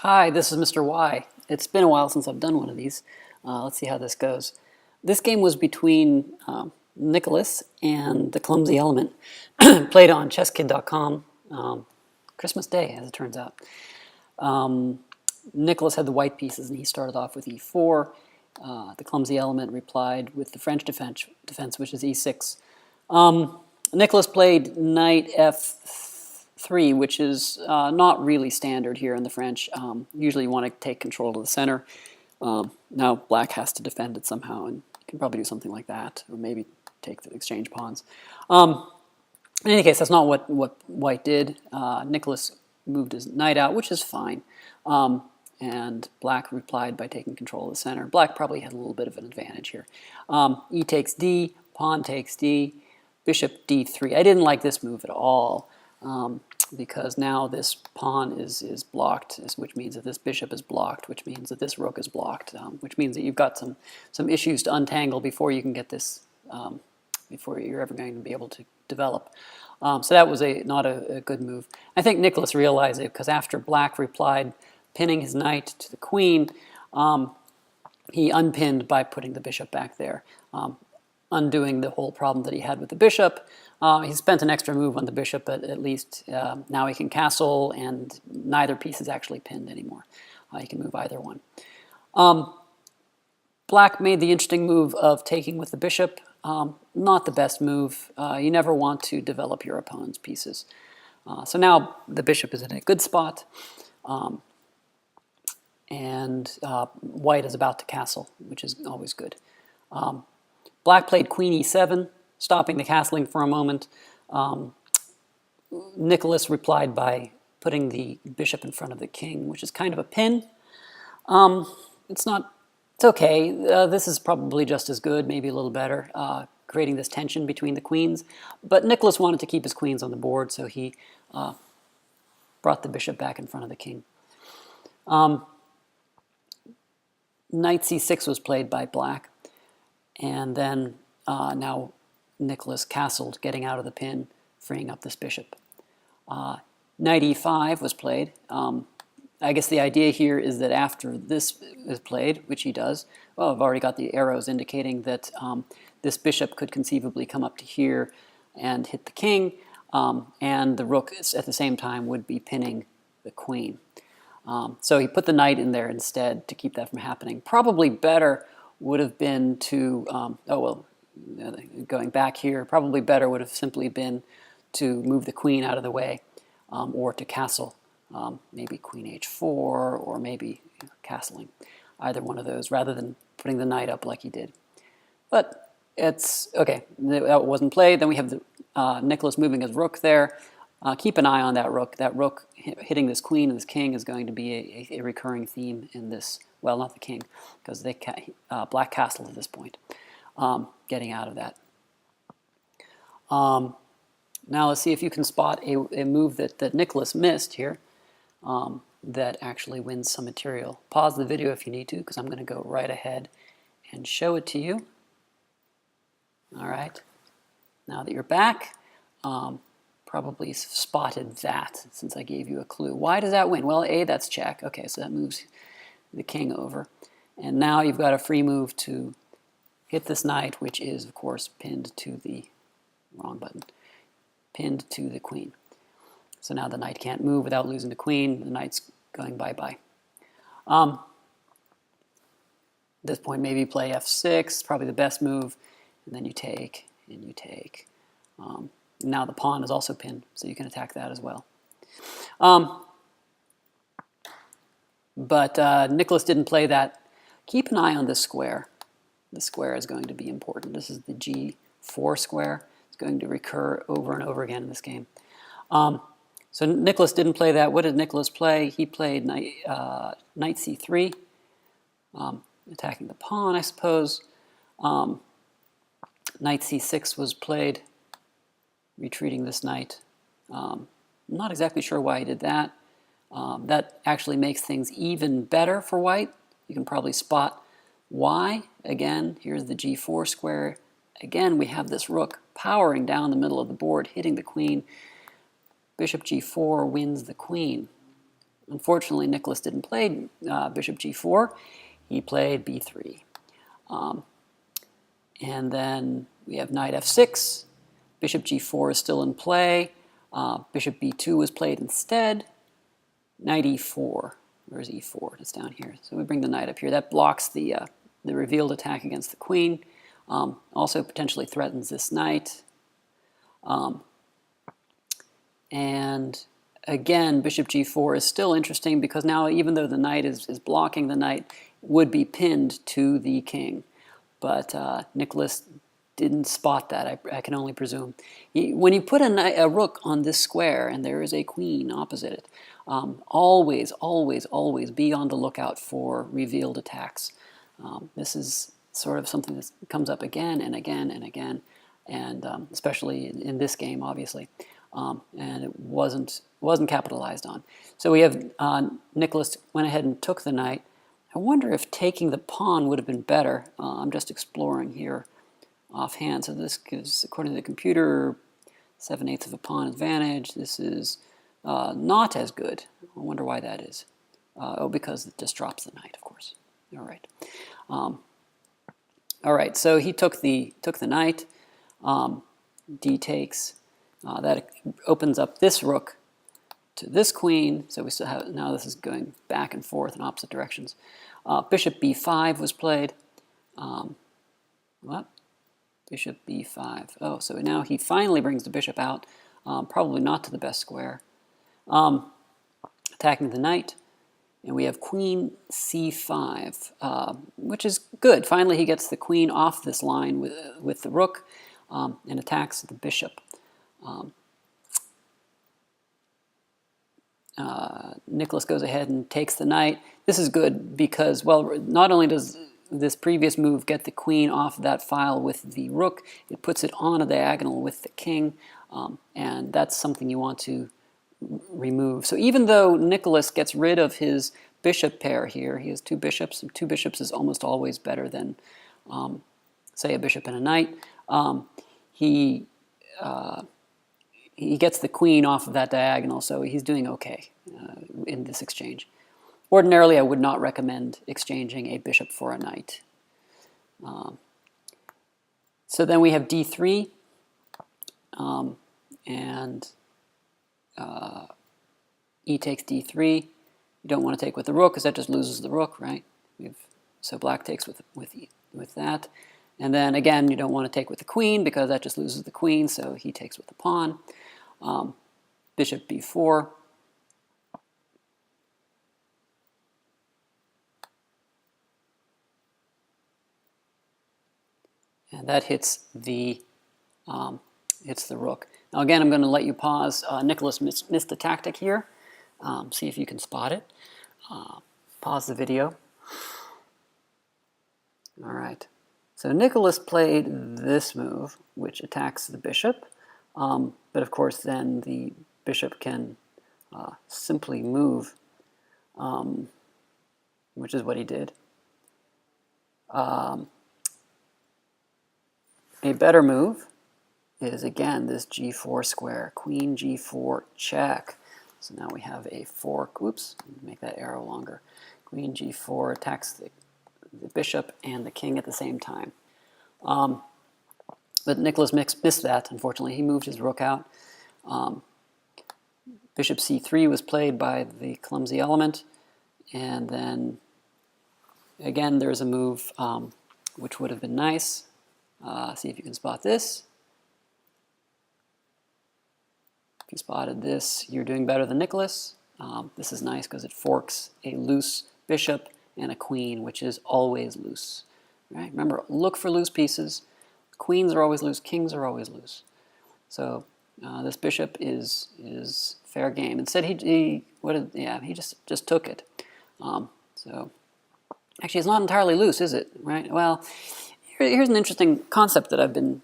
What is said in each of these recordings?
Hi, this is Mr. Y. It's been a while since I've done one of these. Let's see how this goes. This game was between Nicholas and the Clumsy Element, played on chesskid.com Christmas Day, as it turns out. Nicholas had the white pieces, and he started off with e4. The Clumsy Element replied with the French defense, which is e6. Nicholas played knight f3, which is not really standard here in the French. Usually you want to take control of the center. Now black has to defend it somehow, and you can probably do something like that, or maybe take the exchange pawns. In any case, that's not what white did. Nicholas moved his knight out, which is fine. And black replied by taking control of the center. Black probably had a little bit of an advantage here. E takes d, pawn takes d, bishop d3. I didn't like this move at all because now this pawn is blocked, which means that this bishop is blocked, which means that this rook is blocked, which means that you've got some issues to untangle before you can get this, before you're ever going to be able to develop. So that was not a good move. I think Nicholas realized it because after black replied, pinning his knight to the queen, he unpinned by putting the bishop back there, undoing the whole problem that he had with the bishop. He spent an extra move on the bishop, but at least now he can castle, and neither piece is actually pinned anymore. He can move either one. Black made the interesting move of taking with the bishop. Not the best move. You never want to develop your opponent's pieces. So now the bishop is in a good spot. And white is about to castle, which is always good. Black played queen e7, stopping the castling for a moment. Nicholas replied by putting the bishop in front of the king, which is kind of a pin. It's okay. This is probably just as good, maybe a little better, creating this tension between the queens. But Nicholas wanted to keep his queens on the board, so he brought the bishop back in front of the king. Knight c6 was played by black, and then now Nicholas castled, getting out of the pin, freeing up this bishop. Knight e5 was played. I guess the idea here is that after this is played, which he does, well, I've already got the arrows indicating that this bishop could conceivably come up to here and hit the king, and the rook at the same time would be pinning the queen. So he put the knight in there instead to keep that from happening. Probably better would have been to, going back here, probably better would have simply been to move the queen out of the way, or to castle, maybe queen h4, or maybe castling, either one of those, rather than putting the knight up like he did. But it's, okay, that wasn't played. Then we have the, Nicholas moving his rook there. Keep an eye on that rook. That rook hitting this queen and this king is going to be a recurring theme in this. Well, not the king, because they black castle at this point. Getting out of that. Now let's see if you can spot a move that Nicholas missed here that actually wins some material. Pause the video if you need to, because I'm going to go right ahead and show it to you. All right. Now that you're back, probably spotted that since I gave you a clue. Why does that win? Well, A, that's check. Okay, so that moves the king over. And now you've got a free move to hit this knight, which is, of course, pinned to the wrong button, pinned to the queen. So now the knight can't move without losing the queen. The knight's going bye-bye. At this point, maybe play f6, probably the best move, and then you take, and you take. Now the pawn is also pinned, so you can attack that as well. But Nicholas didn't play that. Keep an eye on this square. The square is going to be important. This is the g4 square. It's going to recur over and over again in this game. So Nicholas didn't play that. What did Nicholas play? He played knight c3, attacking the pawn, I suppose. Knight c6 was played, retreating this knight. I'm not exactly sure why he did that. That actually makes things even better for white. You can probably spot why. Again, here's the g4 square. Again, we have this rook powering down the middle of the board, hitting the queen. Bishop g4 wins the queen. Unfortunately, Nicholas didn't play bishop g4. He played b3. And then we have knight f6. Bishop g4 is still in play. Bishop b2 was played instead. Knight e4. Where's e4? It's down here. So we bring the knight up here. That blocks the revealed attack against the queen. Also potentially threatens this knight. And again, bishop g4 is still interesting because now, even though the knight is blocking, the knight would be pinned to the king. But Nicholas didn't spot that, I can only presume. When you put a rook on this square and there is a queen opposite it, always, always, always be on the lookout for revealed attacks. This is sort of something that comes up again and again and again, and especially in this game, obviously. And it wasn't capitalized on. So we have Nicholas went ahead and took the knight. I wonder if taking the pawn would have been better. I'm just exploring here offhand. So this gives, according to the computer, 7/8 of a pawn advantage. This is not as good. I wonder why that is. Oh, because it just drops the knight, of course. All right. All right. So he took the knight. D takes. That opens up this rook to this queen. So we still have, now this is going back and forth in opposite directions. Bishop b5 was played. What? Bishop b5. Oh, so now he finally brings the bishop out. Probably not to the best square. Attacking the knight. And we have queen c5, which is good. Finally, he gets the queen off this line with the rook and attacks the bishop. Nicholas goes ahead and takes the knight. This is good because, well, not only does this previous move get the queen off that file with the rook, it puts it on a diagonal with the king, and that's something you want to remove. So even though Nicholas gets rid of his bishop pair here, he has two bishops, and two bishops is almost always better than, say, a bishop and a knight, he gets the queen off of that diagonal, so he's doing okay in this exchange. Ordinarily, I would not recommend exchanging a bishop for a knight. So then we have d3, and e takes d3. You don't want to take with the rook because that just loses the rook, right? So black takes with that. And then again, you don't want to take with the queen because that just loses the queen, so he takes with the pawn. Bishop b4. And that hits the rook. Now again, I'm going to let you pause. Nicholas missed the tactic here. See if you can spot it. Pause the video. All right. So Nicholas played this move, which attacks the bishop. But of course, then the bishop can simply move, which is what he did. A better move is, again, this g4 square, queen g4 check. So now we have a fork. Oops, make that arrow longer. Queen g4 attacks the bishop and the king at the same time. But Nicholas missed that, unfortunately. He moved his rook out. Bishop c3 was played by the clumsy element. And then, again, there's a move which would have been nice. See if you can spot this. If you spotted this, you're doing better than Nicholas. This is nice because it forks a loose bishop and a queen, which is always loose. Right? Remember, look for loose pieces. Queens are always loose. Kings are always loose. So this bishop is fair game. Instead, he just took it. So actually, it's not entirely loose, is it? Right? Well, here's an interesting concept that I've been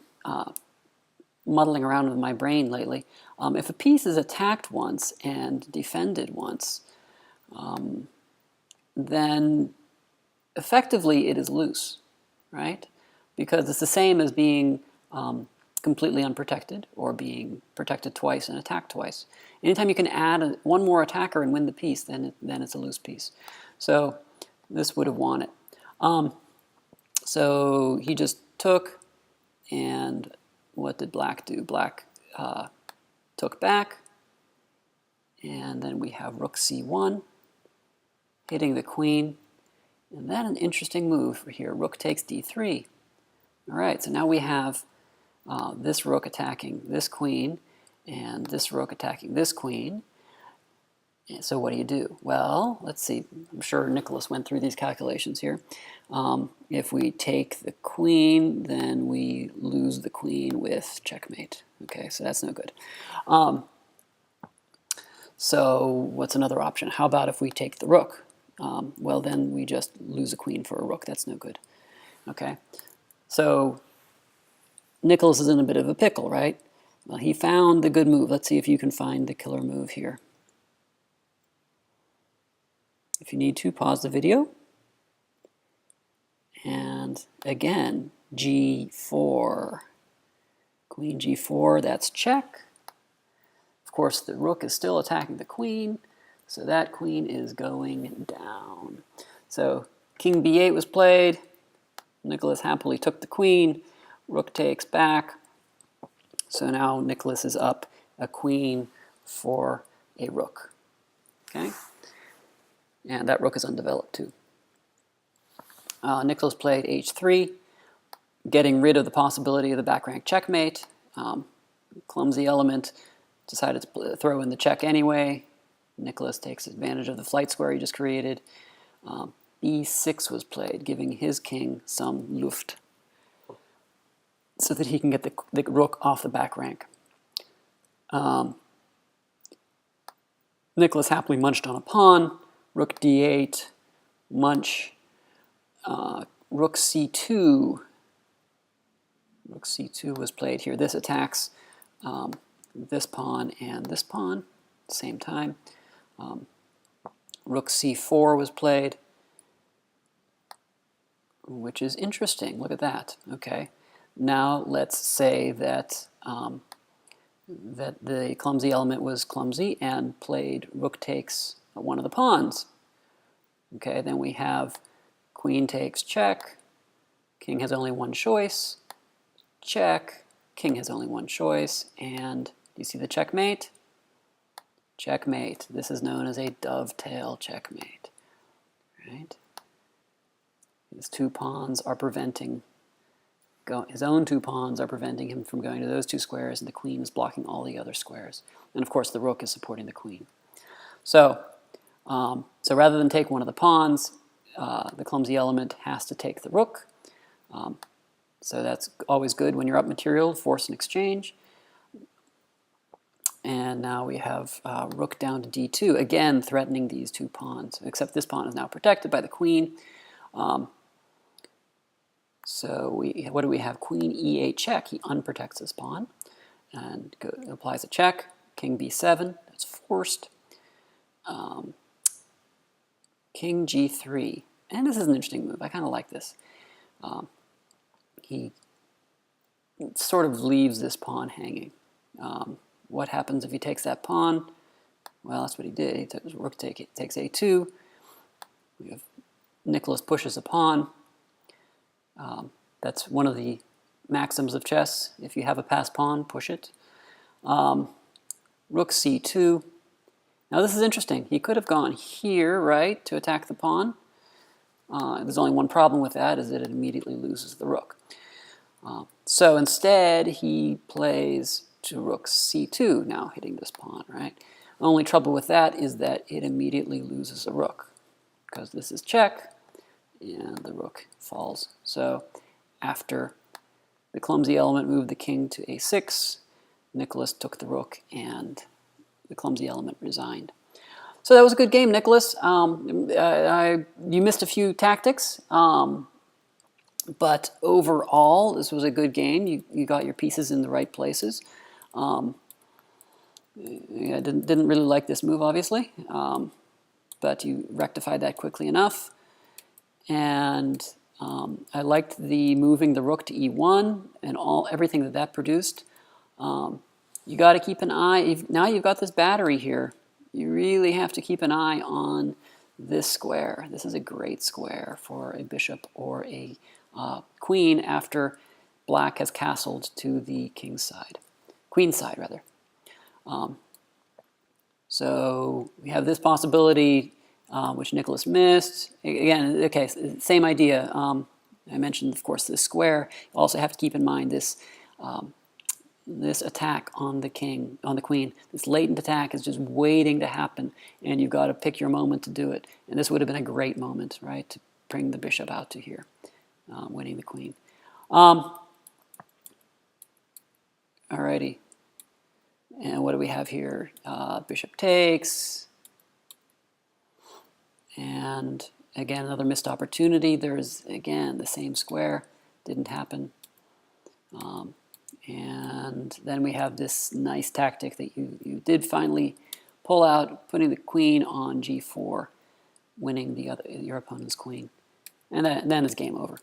muddling around with my brain lately. If a piece is attacked once and defended once, then effectively it is loose, right? Because it's the same as being completely unprotected or being protected twice and attacked twice. Anytime you can add one more attacker and win the piece, then it's a loose piece. So this would have won it. So he just took, and what did black do? Black took back, and then we have rook c1, hitting the queen, and then an interesting move for here. Rook takes d3. All right, so now we have this rook attacking this queen, and this rook attacking this queen. And so what do? Well, let's see. I'm sure Nicholas went through these calculations here. If we take the queen, then we lose the queen with checkmate. Okay, so that's no good. So what's another option? How about if we take the rook? Well, then we just lose a queen for a rook. That's no good. Okay, so Nicholas is in a bit of a pickle, right? Well, he found the good move. Let's see if you can find the killer move here. If you need to, pause the video. And again, g4. Queen g4, that's check. Of course, the rook is still attacking the queen, so that queen is going down. So king b8 was played. Nicholas happily took the queen. Rook takes back. So now Nicholas is up a queen for a rook. Okay? And that rook is undeveloped too. Nicholas played h3, getting rid of the possibility of the back rank checkmate. Clumsy element decided to throw in the check anyway. Nicholas takes advantage of the flight square he just created. e6 was played, giving his king some luft so that he can get the rook off the back rank. Nicholas happily munched on a pawn. Rook d8, munch, rook c2. Rook c2 was played here. This attacks this pawn and this pawn at the same time. Rook c4 was played, which is interesting. Look at that. Okay, now let's say that that the clumsy element was clumsy and played rook takes one of the pawns. Okay, then we have queen takes check, king has only one choice, check, king has only one choice, and do you see the checkmate? Checkmate. This is known as a dovetail checkmate. Right? His two pawns are preventing, his own two pawns are preventing him from going to those two squares, and the queen is blocking all the other squares. And of course the rook is supporting the queen. So rather than take one of the pawns, the clumsy element has to take the rook. So that's always good when you're up material, force an exchange. And now we have rook down to d2, again threatening these two pawns, except this pawn is now protected by the queen. So what do we have? Queen e8 check. He unprotects this pawn and applies a check. King b7, that's forced. King g3, and this is an interesting move. I kind of like this. He sort of leaves this pawn hanging. What happens if he takes that pawn? Well, that's what he did. He took his rook takes a2. We have Nicholas pushes a pawn. That's one of the maxims of chess. If you have a passed pawn, push it. Rook c2. Now this is interesting. He could have gone here, right, to attack the pawn. There's only one problem with that, is that it immediately loses the rook. So instead, he plays to rook c2, now hitting this pawn, right? The only trouble with that is that it immediately loses a rook, because this is check, and the rook falls. So after the clumsy element moved the king to a6, Nicholas took the rook, and the clumsy element resigned. So that was a good game, Nicholas. You missed a few tactics, but overall, this was a good game. You got your pieces in the right places. I didn't really like this move, obviously, but you rectified that quickly enough. And I liked the moving the rook to e1 and everything that produced. You got to keep an eye. Now you've got this battery here. You really have to keep an eye on this square. This is a great square for a bishop or a queen after black has castled to the king's side, queen's side rather. So we have this possibility, which Nicholas missed. Again, okay, same idea. I mentioned, of course, this square. You also have to keep in mind this this attack on the queen. This latent attack is just waiting to happen, and you've got to pick your moment to do it. And this would have been a great moment, right, to bring the bishop out to here, winning the queen. Alrighty. And what do we have here? Bishop takes. And again, another missed opportunity. There's, again, the same square. Didn't happen. And then we have this nice tactic that you did finally pull out, putting the queen on g4, winning your opponent's queen. And then it's game over.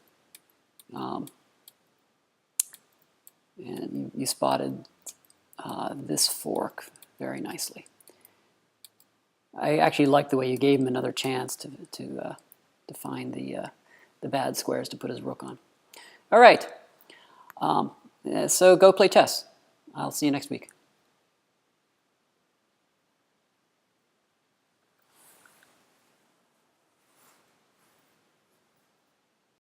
And you spotted this fork very nicely. I actually like the way you gave him another chance to find the bad squares to put his rook on. All right. So go play chess. I'll see you next week.